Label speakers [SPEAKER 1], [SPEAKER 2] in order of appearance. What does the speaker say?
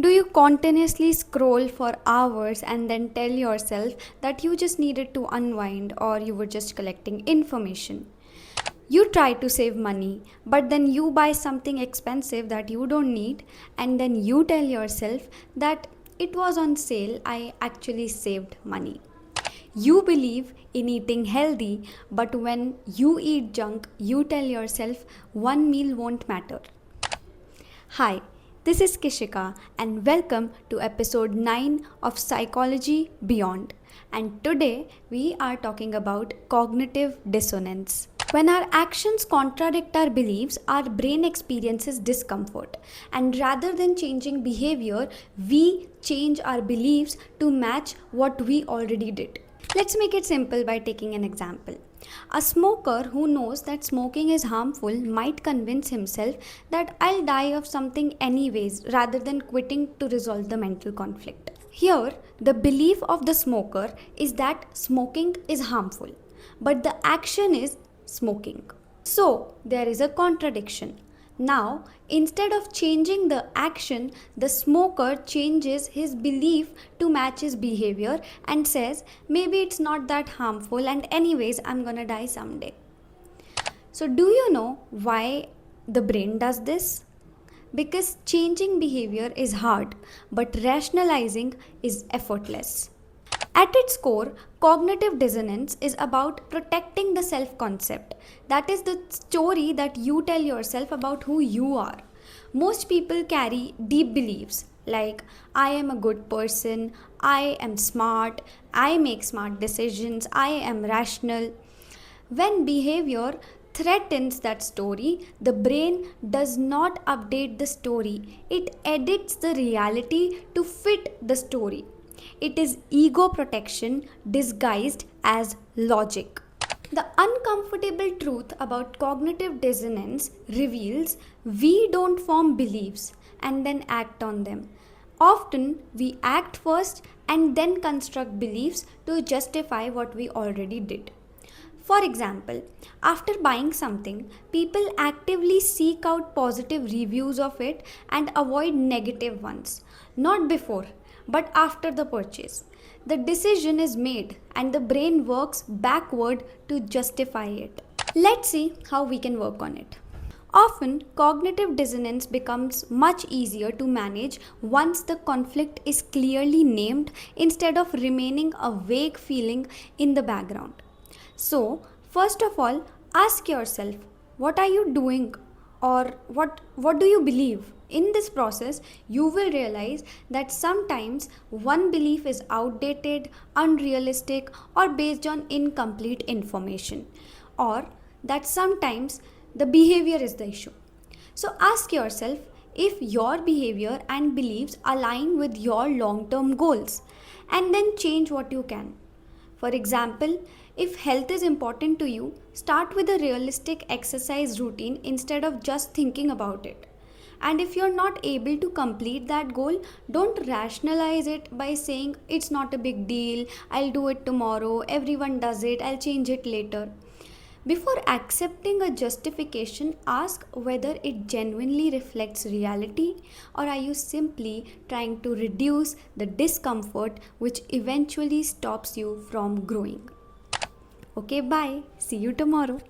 [SPEAKER 1] Do you continuously scroll for hours and then tell yourself that you just needed to unwind or you were just collecting information? You try to save money, but then you buy something expensive that you don't need, and then you tell yourself that it was on sale, I actually saved money. You believe in eating healthy, but when you eat junk, you tell yourself one meal won't matter. Hi, this is Kishika, and welcome to episode 9 of Psychology Beyond. And today we are talking about cognitive dissonance. When our actions contradict our beliefs, our brain experiences discomfort. And rather than changing behavior, we change our beliefs to match what we already did. Let's make it simple by taking an example. A smoker who knows that smoking is harmful might convince himself that I'll die of something anyways rather than quitting to resolve the mental conflict. Here, the belief of the smoker is that smoking is harmful, but the action is smoking. So, there is a contradiction. Now, instead of changing the action, the smoker changes his belief to match his behavior and says, maybe it's not that harmful and anyways, I'm gonna die someday. So, do you know why the brain does this? Because changing behavior is hard, but rationalizing is effortless. At its core, cognitive dissonance is about protecting the self concept. That is the story that you tell yourself about who you are. Most people carry deep beliefs like I am a good person, I am smart, I make smart decisions, I am rational. When behavior threatens that story, the brain does not update the story, it edits the reality to fit the story. It is ego protection disguised as logic. The uncomfortable truth about cognitive dissonance reveals we don't form beliefs and then act on them. Often we act first and then construct beliefs to justify what we already did. For example, after buying something, people actively seek out positive reviews of it and avoid negative ones. Not before, but after the purchase. The decision is made and the brain works backward to justify it. Let's see how we can work on it. Often, cognitive dissonance becomes much easier to manage once the conflict is clearly named instead of remaining a vague feeling in the background. So, first of all, ask yourself, what are you doing or what do you believe? In this process, you will realize that sometimes one belief is outdated, unrealistic, or based on incomplete information, or that sometimes the behavior is the issue. So, ask yourself if your behavior and beliefs align with your long term goals, and then change what you can. For example, if health is important to you, start with a realistic exercise routine instead of just thinking about it. And if you're not able to complete that goal, don't rationalize it by saying it's not a big deal, I'll do it tomorrow, everyone does it, I'll change it later. Before accepting a justification, ask whether it genuinely reflects reality or are you simply trying to reduce the discomfort which eventually stops you from growing. Okay, bye. See you tomorrow.